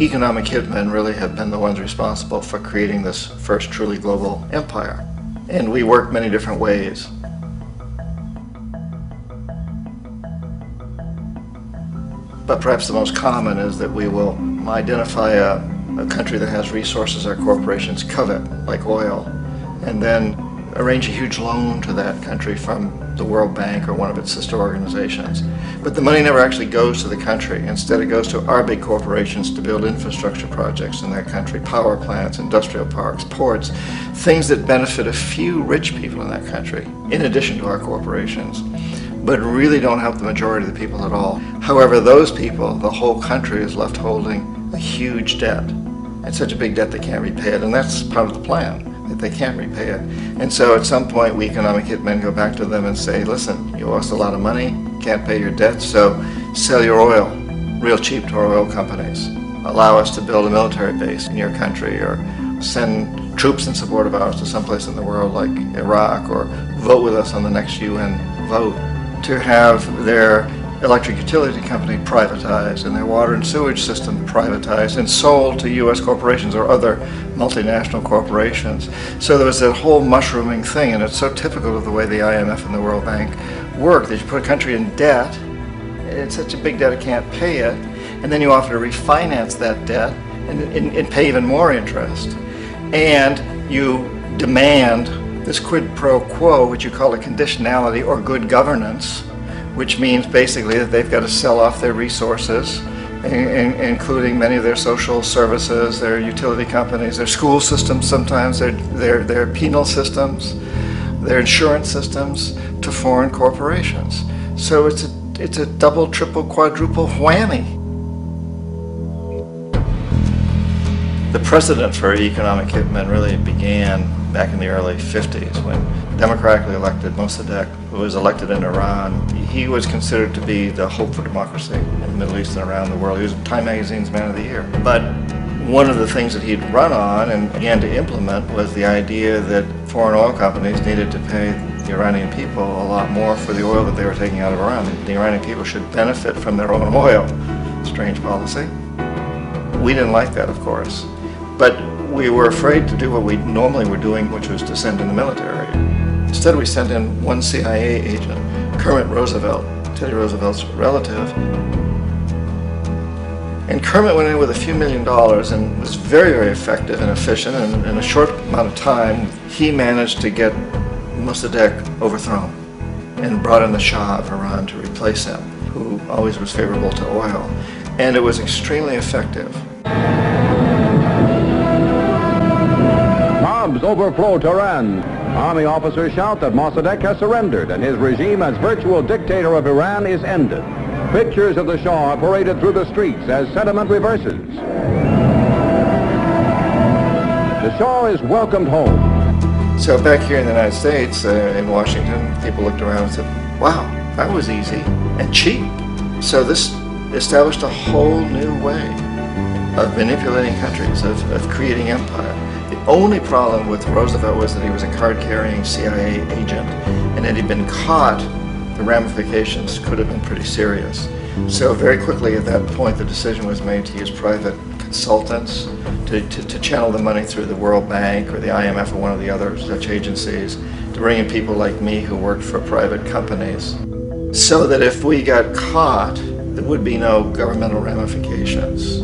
economic hitmen really have been the ones responsible for creating this first truly global empire. And we work many different ways. But perhaps the most common is that we will identify a country that has resources our corporations covet, like oil, and then arrange a huge loan to that country from the World Bank or one of its sister organizations. But the money never actually goes to the country. Instead, it goes to our big corporations to build infrastructure projects in that country, power plants, industrial parks, ports, things that benefit a few rich people in that country, in addition to our corporations, but really don't help the majority of the people at all. However, those people, the whole country is left holding a huge debt. It's such a big debt they can't repay it, and that's part of the plan, that they can't repay it. And so at some point, we economic hitmen go back to them and say, listen, you owe us a lot of money, can't pay your debt, so sell your oil real cheap to our oil companies. Allow us to build a military base in your country, or send troops in support of ours to someplace in the world like Iraq, or vote with us on the next UN vote. To have their electric utility company privatized and their water and sewage system privatized and sold to U.S. corporations or other multinational corporations. So there was that whole mushrooming thing, and it's so typical of the way the IMF and the World Bank work, that you put a country in debt, it's such a big debt it can't pay it, and then you offer to refinance that debt and pay even more interest. And you demand this quid pro quo, which you call a conditionality or good governance, which means basically that they've got to sell off their resources, including many of their social services, their utility companies, their school systems sometimes, their penal systems, their insurance systems, to foreign corporations. So it's a double, triple, quadruple whammy. The precedent for economic hitmen really began back in the early 50s when democratically elected Mossadegh, who was elected in Iran, he was considered to be the hope for democracy in the Middle East and around the world. He was Time Magazine's Man of the Year. But one of the things that he'd run on and began to implement was the idea that foreign oil companies needed to pay the Iranian people a lot more for the oil that they were taking out of Iran. The Iranian people should benefit from their own oil. Strange policy. We didn't like that, of course. But we were afraid to do what we normally were doing, which was to send in the military. Instead, we sent in one CIA agent, Kermit Roosevelt, Teddy Roosevelt's relative. And Kermit went in with a few $1 million and was very, very effective and efficient. And in a short amount of time, he managed to get Mossadegh overthrown and brought in the Shah of Iran to replace him, who always was favorable to oil. And it was extremely effective. Mobs overflow Tehran. Army officers shout that Mossadegh has surrendered and his regime as virtual dictator of Iran is ended. Pictures of the Shah are paraded through the streets as sentiment reverses. The Shah is welcomed home. So back here in the United States, in Washington, people looked around and said, wow, that was easy and cheap. So this established a whole new way of manipulating countries, of creating empire. The only problem with Roosevelt was that he was a card-carrying CIA agent, and had he been caught, the ramifications could have been pretty serious. So very quickly at that point, the decision was made to use private consultants to channel the money through the World Bank or the IMF or one of the other such agencies, to bring in people like me who worked for private companies, so that if we got caught, there would be no governmental ramifications.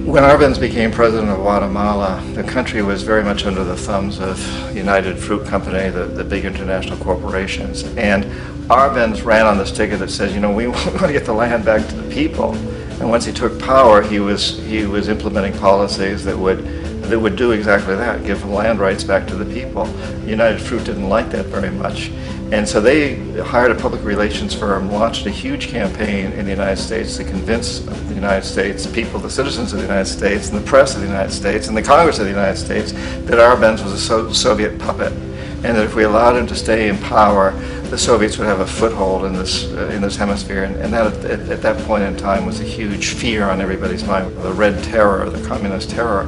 When Arbenz became president of Guatemala, the country was very much under the thumbs of United Fruit Company, the big international corporations. And Arbenz ran on this ticket that says, you know, we want to get the land back to the people. And once he took power, he was implementing policies that would do exactly that, give land rights back to the people. United Fruit didn't like that very much. And so they hired a public relations firm, launched a huge campaign in the United States to convince the United States people, the citizens of the United States, and the press of the United States, and the Congress of the United States, that Arbenz was a Soviet puppet, and that if we allowed him to stay in power, the Soviets would have a foothold in this hemisphere. And that at that point in time was a huge fear on everybody's mind, the Red Terror, the Communist Terror.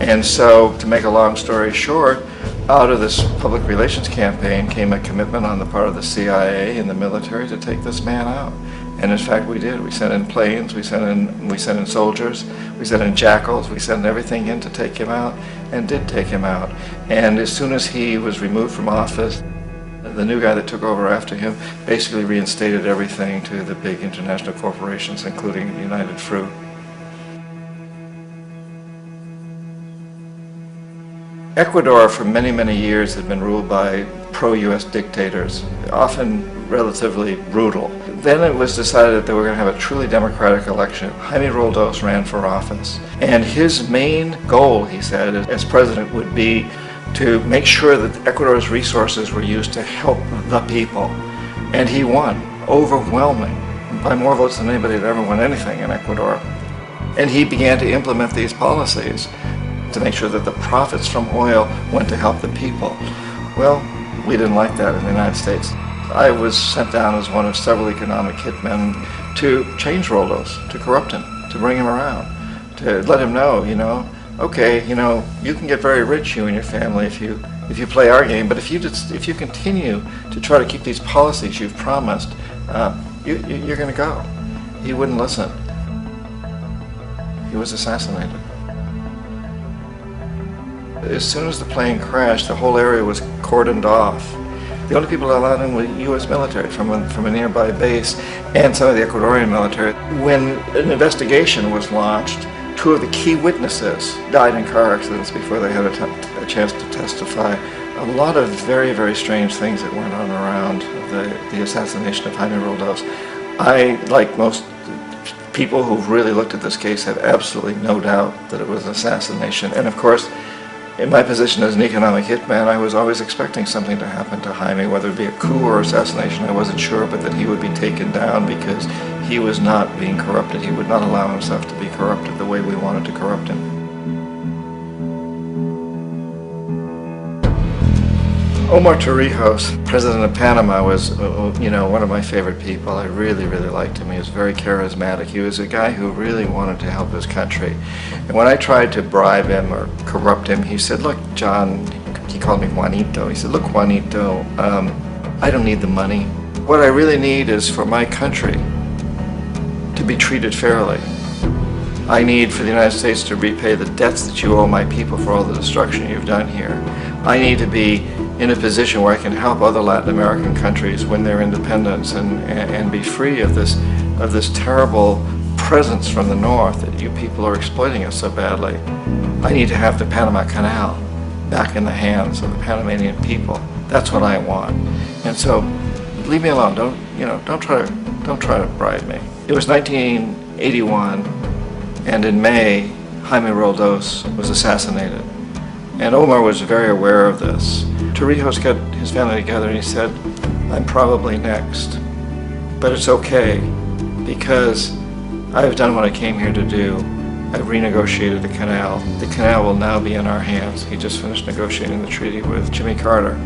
And so, to make a long story short, Out of this public relations campaign came a commitment on the part of the CIA and the military to take this man out. And in fact, we did. We sent in planes, we sent in soldiers, we sent in jackals, we sent everything in to take him out, and did take him out. And as soon as he was removed from office, the new guy that took over after him basically reinstated everything to the big international corporations, including United Fruit. Ecuador for many, many years had been ruled by pro-US dictators, often relatively brutal. Then it was decided that they were going to have a truly democratic election. Jaime Roldos ran for office, and his main goal, he said, as president would be to make sure that Ecuador's resources were used to help the people. And he won, overwhelming, by more votes than anybody had ever won anything in Ecuador. And he began to implement these policies to make sure that the profits from oil went to help the people. Well, we didn't like that in the United States. I was sent down as one of several economic hitmen to change Roldos, to corrupt him, to bring him around, to let him know, okay, you can get very rich, you and your family, if you play our game, but if you continue to try to keep these policies you've promised, you're going to go. He wouldn't listen. He was assassinated. As soon as the plane crashed, the whole area was cordoned off. The only people allowed in were U.S. military from a nearby base and some of the Ecuadorian military. When an investigation was launched, two of the key witnesses died in car accidents before they had a chance to testify. A lot of very, very strange things that went on around the assassination of Jaime Roldos. I, like most people who've really looked at this case, have absolutely no doubt that it was an assassination. And of course, in my position as an economic hitman, I was always expecting something to happen to Jaime, whether it be a coup or assassination, I wasn't sure, but that he would be taken down because he was not being corrupted. He would not allow himself to be corrupted the way we wanted to corrupt him. Omar Torrijos, president of Panama, was one of my favorite people. I really, really liked him. He was very charismatic. He was a guy who really wanted to help his country. And when I tried to bribe him or corrupt him, he said, look, John, he called me Juanito. He said, look, Juanito, I don't need the money. What I really need is for my country to be treated fairly. I need for the United States to repay the debts that you owe my people for all the destruction you've done here. I need to be in a position where I can help other Latin American countries win their independence and be free of this terrible presence from the north that you people are exploiting us so badly. I need to have the Panama Canal back in the hands of the Panamanian people. That's what I want. And so, leave me alone. Don't try to bribe me. It was 1981, and in May, Jaime Roldos was assassinated. And Omar was very aware of this. Torrijos got his family together and he said, I'm probably next, but it's okay because I've done what I came here to do. I've renegotiated the canal. The canal will now be in our hands. He just finished negotiating the treaty with Jimmy Carter.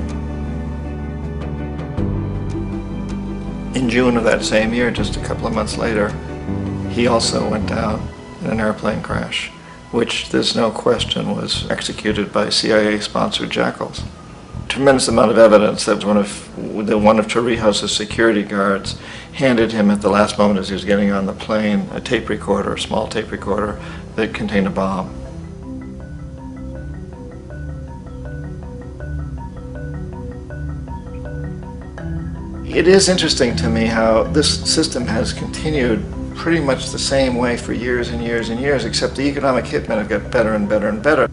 In June of that same year, just a couple of months later, he also went down in an airplane crash, which there's no question was executed by CIA-sponsored jackals. Tremendous amount of evidence that one of Torrijos' security guards handed him at the last moment as he was getting on the plane a tape recorder, a small tape recorder that contained a bomb. It is interesting to me how this system has continued pretty much the same way for years and years and years, except the economic hitmen have got better and better and better.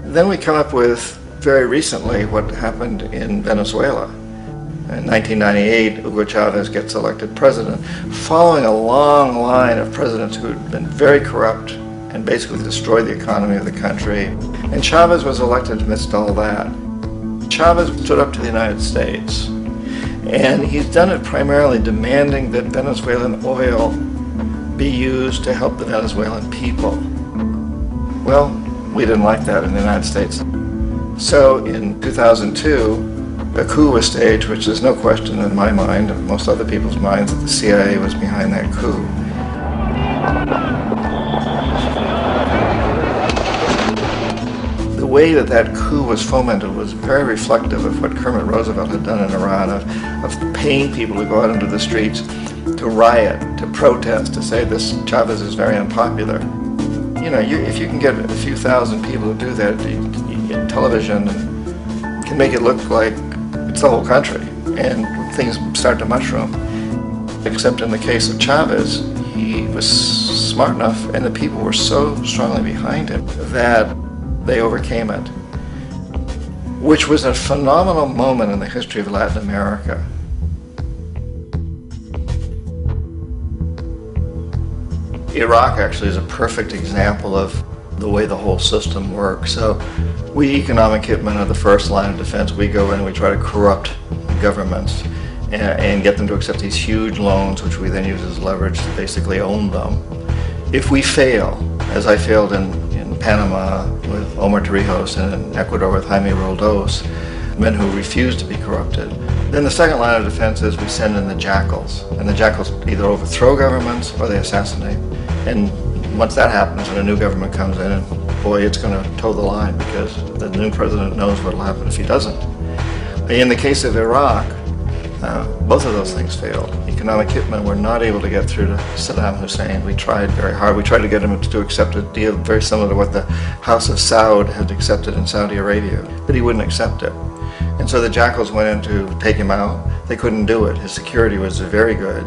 Then we come up with, very recently, what happened in Venezuela. In 1998, Hugo Chavez gets elected president, following a long line of presidents who had been very corrupt and basically destroyed the economy of the country. And Chavez was elected amidst all that. Chavez stood up to the United States, and he's done it primarily demanding that Venezuelan oil be used to help the Venezuelan people. Well, we didn't like that in the United States. So in 2002, a coup was staged, which there's no question in my mind, and most other people's minds, that the CIA was behind that coup. The way that that coup was fomented was very reflective of what Kermit Roosevelt had done in Iran, of paying people to go out into the streets, to riot, to protest, to say this Chavez is very unpopular. You know, if you can get a few thousand people to do that, television can make it look like it's the whole country, and things start to mushroom. Except in the case of Chavez, he was smart enough, and the people were so strongly behind him that they overcame it, which was a phenomenal moment in the history of Latin America. Iraq actually is a perfect example of the way the whole system works. So we economic hitmen are the first line of defense. We go in and we try to corrupt governments and get them to accept these huge loans, which we then use as leverage to basically own them. If we fail, as I failed in Panama with Omar Torrijos and in Ecuador with Jaime Roldos, men who refuse to be corrupted, then the second line of defense is we send in the jackals. And the jackals either overthrow governments or they assassinate. And once that happens and a new government comes in, and boy, it's going to toe the line, because the new president knows what will happen if he doesn't. In the case of Iraq, both of those things failed. Economic hitmen were not able to get through to Saddam Hussein. We tried very hard. We tried to get him to accept a deal very similar to what the House of Saud had accepted in Saudi Arabia, but he wouldn't accept it. And so the jackals went in to take him out. They couldn't do it. His security was very good.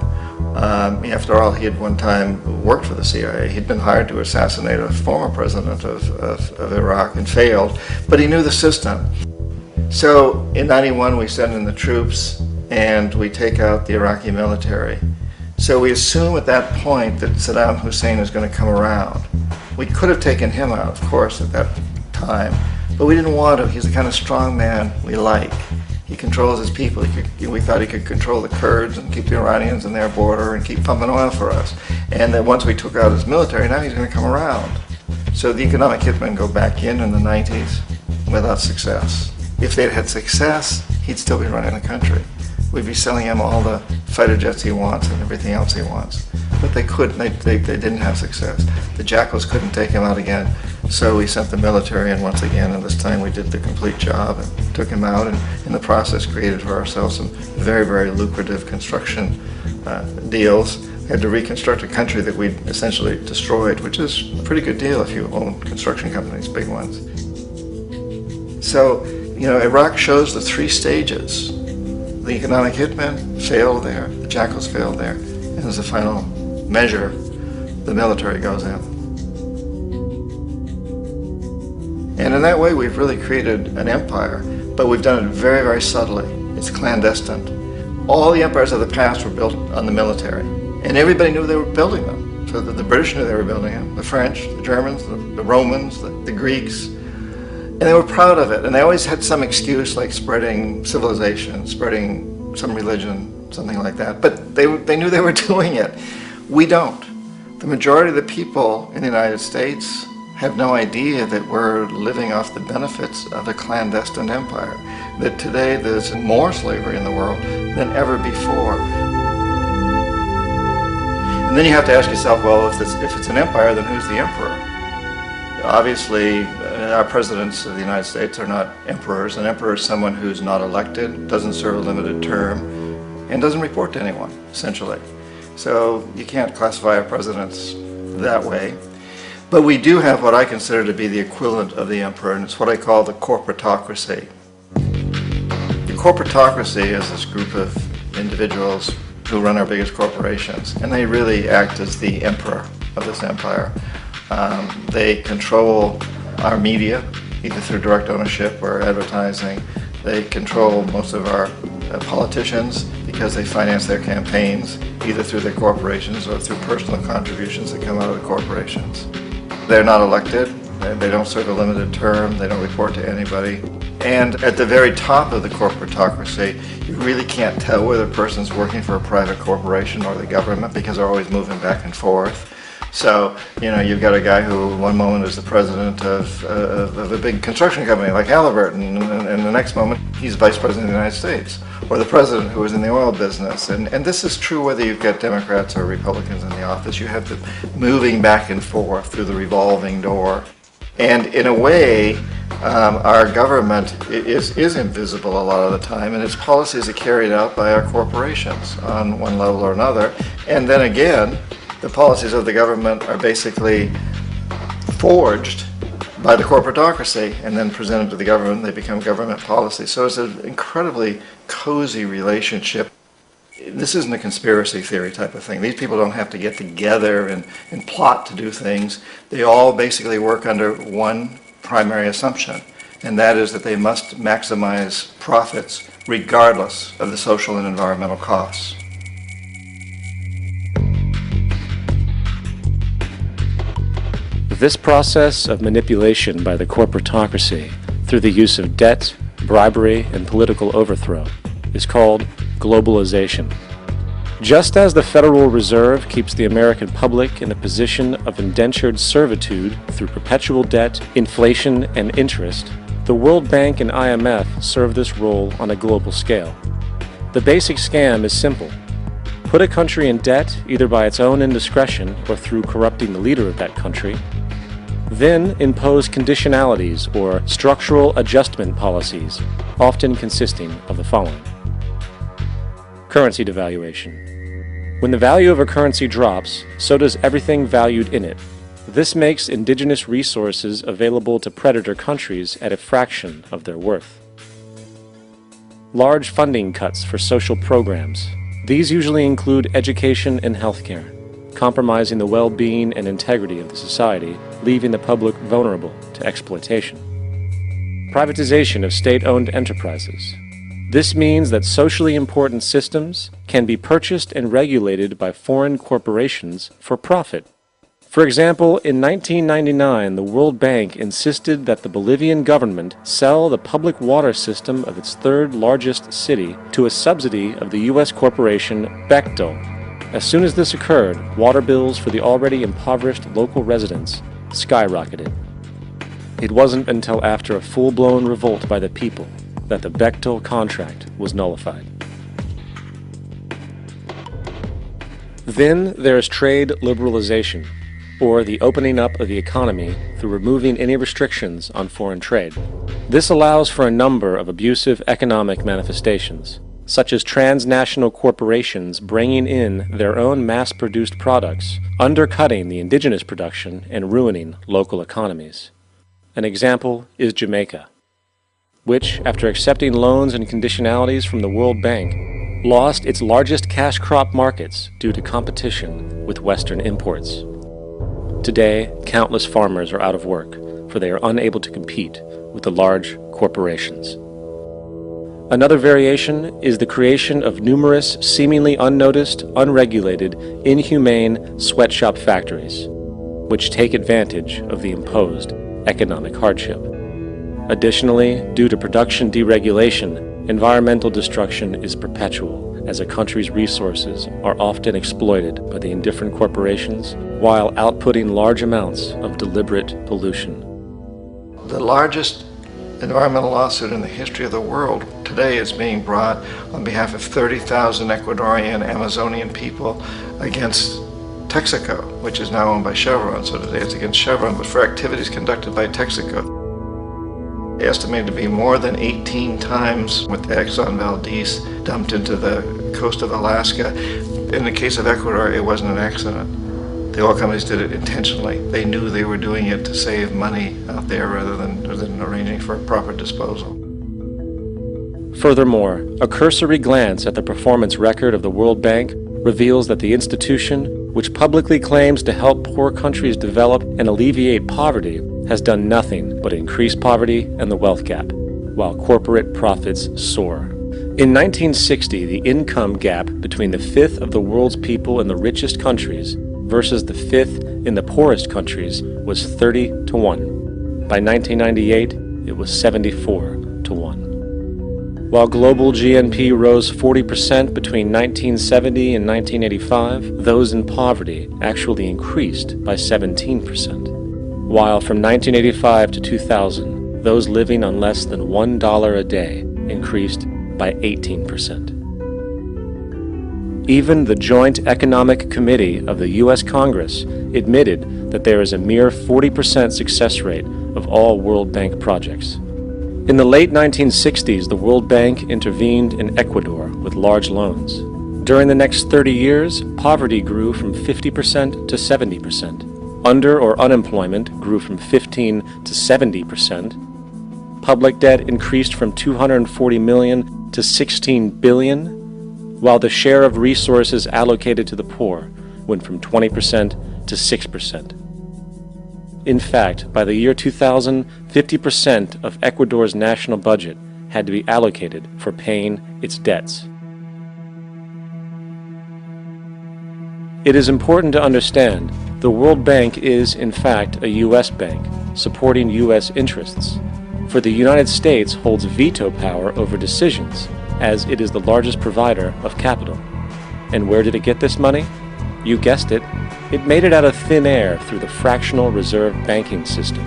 After all, he had one time worked for the CIA. He'd been hired to assassinate a former president of Iraq and failed, but he knew the system. So in '91 we send in the troops and we take out the Iraqi military. So we assume at that point that Saddam Hussein is going to come around. We could have taken him out, of course, at that time, but we didn't want to. He's the kind of strong man we like. He controls his people. We thought he could control the Kurds and keep the Iranians in their border and keep pumping oil for us. And then once we took out his military, now he's going to come around. So the economic hitmen go back in the 90s without success. If they'd had success, he'd still be running the country. We'd be selling him all the fighter jets he wants and everything else he wants. But they couldn't. They didn't have success. The jackals couldn't take him out again. So we sent the military in once again, and this time we did the complete job and took him out, and in the process created for ourselves some very, very lucrative construction deals. We had to reconstruct a country that we'd essentially destroyed, which is a pretty good deal if you own construction companies, big ones. So, you know, Iraq shows the three stages. The economic hitmen failed there, the jackals failed there, and as a final measure, the military goes in. And in that way, we've really created an empire, but we've done it very, very subtly. It's clandestine. All the empires of the past were built on the military, and everybody knew they were building them. So the British knew they were building them, the French, the Germans, the Romans, the Greeks, and they were proud of it. And they always had some excuse, like spreading civilization, spreading some religion, something like that. But they knew they were doing it. We don't. The majority of the people in the United States have no idea that we're living off the benefits of a clandestine empire, that today there's more slavery in the world than ever before. And then you have to ask yourself, well, if it's an empire, then who's the emperor? Obviously, our presidents of the United States are not emperors. An emperor is someone who's not elected, doesn't serve a limited term, and doesn't report to anyone, essentially. So you can't classify our presidents that way. But we do have what I consider to be the equivalent of the emperor, and it's what I call the corporatocracy. The corporatocracy is this group of individuals who run our biggest corporations, and they really act as the emperor of this empire. They control our media, either through direct ownership or advertising. They control most of our politicians because they finance their campaigns, either through their corporations or through personal contributions that come out of the corporations. They're not elected, they don't serve a limited term, they don't report to anybody. And at the very top of the corporatocracy, you really can't tell whether a person's working for a private corporation or the government because they're always moving back and forth. So, you know, you've got a guy who one moment is the president of a big construction company like Halliburton, and the next moment he's vice president of the United States, or the president who is in the oil business. And this is true whether you've got Democrats or Republicans in the office. You have the moving back and forth through the revolving door. And in a way, Our government is invisible a lot of the time, and its policies are carried out by our corporations on one level or another. And then again, the policies of the government are basically forged by the corporatocracy and then presented to the government. They become government policy. So it's an incredibly cozy relationship. This isn't a conspiracy theory type of thing. These people don't have to get together and plot to do things. They all basically work under one primary assumption, and that is that they must maximize profits regardless of the social and environmental costs. This process of manipulation by the corporatocracy through the use of debt, bribery, and political overthrow is called globalization. Just as the Federal Reserve keeps the American public in a position of indentured servitude through perpetual debt, inflation, and interest, the World Bank and IMF serve this role on a global scale. The basic scam is simple. Put a country in debt either by its own indiscretion or through corrupting the leader of that country, then impose conditionalities or structural adjustment policies, often consisting of the following. Currency devaluation. When the value of a currency drops, so does everything valued in it. This makes indigenous resources available to predator countries at a fraction of their worth. Large funding cuts for social programs. These usually include education and healthcare, compromising the well-being and integrity of the society, leaving the public vulnerable to exploitation. Privatization of state-owned enterprises. This means that socially important systems can be purchased and regulated by foreign corporations for profit. For example, in 1999, the World Bank insisted that the Bolivian government sell the public water system of its third largest city to a subsidy of the U.S. corporation Bechtel. As soon as this occurred, water bills for the already impoverished local residents skyrocketed. It wasn't until after a full-blown revolt by the people that the Bechtel contract was nullified. Then there is trade liberalization, or the opening up of the economy through removing any restrictions on foreign trade. This allows for a number of abusive economic manifestations, such as transnational corporations bringing in their own mass-produced products, undercutting the indigenous production and ruining local economies. An example is Jamaica, which, after accepting loans and conditionalities from the World Bank, lost its largest cash crop markets due to competition with Western imports. Today, countless farmers are out of work, for they are unable to compete with the large corporations. Another variation is the creation of numerous, seemingly unnoticed, unregulated, inhumane sweatshop factories, which take advantage of the imposed economic hardship. Additionally, due to production deregulation, environmental destruction is perpetual, as a country's resources are often exploited by the indifferent corporations while outputting large amounts of deliberate pollution. The largest environmental lawsuit in the history of the world today is being brought on behalf of 30,000 Ecuadorian Amazonian people against Texaco, which is now owned by Chevron. So today it's against Chevron, but for activities conducted by Texaco. Estimated to be more than 18 times what the Exxon Valdez dumped into the coast of Alaska. In the case of Ecuador, it wasn't an accident. The oil companies did it intentionally. They knew they were doing it to save money out there rather than arranging for proper disposal. Furthermore, a cursory glance at the performance record of the World Bank reveals that the institution, which publicly claims to help poor countries develop and alleviate poverty, has done nothing but increase poverty and the wealth gap, while corporate profits soar. In 1960, the income gap between the fifth of the world's people in the richest countries versus the fifth in the poorest countries was 30 to 1. By 1998, it was 74 to 1. While global GNP rose 40% between 1970 and 1985, those in poverty actually increased by 17%. While from 1985 to 2000, those living on less than $1 a day increased by 18%. Even the Joint Economic Committee of the U.S. Congress admitted that there is a mere 40% success rate of all World Bank projects. In the late 1960s, the World Bank intervened in Ecuador with large loans. During the next 30 years, poverty grew from 50% to 70%. Under or unemployment grew from 15 to 70%. Public debt increased from 240 million to 16 billion, while the share of resources allocated to the poor went from 20% to 6%. In fact, by the year 2000, 50% of Ecuador's national budget had to be allocated for paying its debts. It is important to understand the World Bank is, in fact, a U.S. bank, supporting U.S. interests. For the United States holds veto power over decisions, as it is the largest provider of capital. And where did it get this money? You guessed it. It made it out of thin air through the fractional reserve banking system.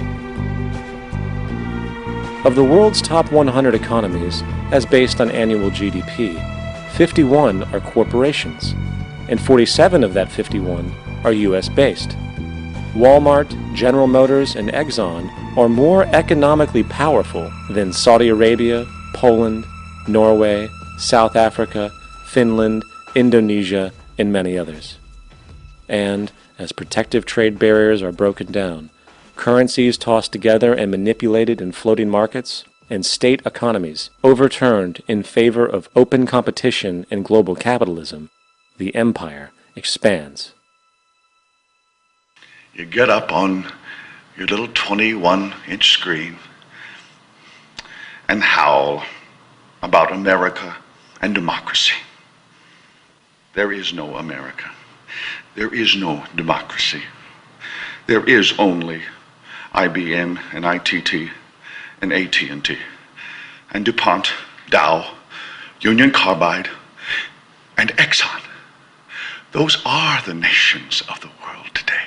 Of the world's top 100 economies, as based on annual GDP, 51 are corporations, and 47 of that 51 are U.S.-based. Walmart, General Motors, and Exxon are more economically powerful than Saudi Arabia, Poland, Norway, South Africa, Finland, Indonesia, and many others. And as protective trade barriers are broken down, currencies tossed together and manipulated in floating markets, and state economies overturned in favor of open competition and global capitalism, the empire expands. You get up on your little 21-inch screen and howl about America and democracy. There is no America. There is no democracy. There is only IBM and ITT and AT&T and DuPont, Dow, Union Carbide, and Exxon. Those are the nations of the world today.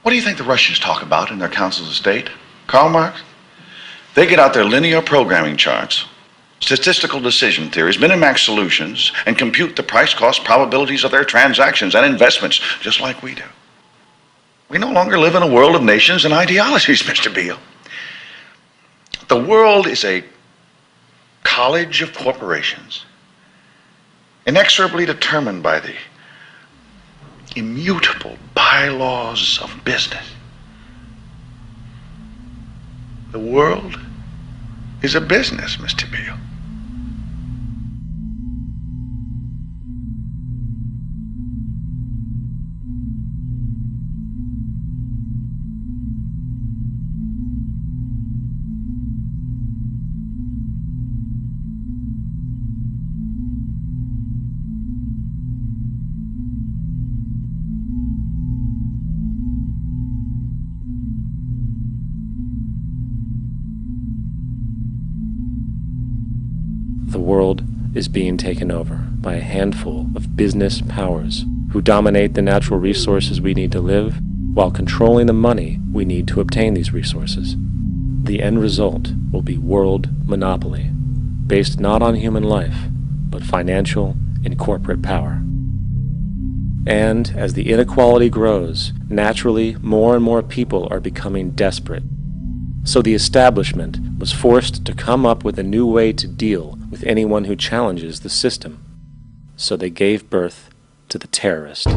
What do you think the Russians talk about in their councils of state? Karl Marx? They get out their linear programming charts, statistical decision theories, Minimax solutions, and compute the price-cost probabilities of their transactions and investments, just like we do. We no longer live in a world of nations and ideologies, Mr. Beale. The world is a college of corporations, inexorably determined by the immutable bylaws of business. The world is a business, Mr. Beale. The world is being taken over by a handful of business powers who dominate the natural resources we need to live while controlling the money we need to obtain these resources. The end result will be world monopoly, based not on human life, but financial and corporate power. And as the inequality grows, naturally more and more people are becoming desperate. So the establishment was forced to come up with a new way to deal with anyone who challenges the system. So they gave birth to the terrorist.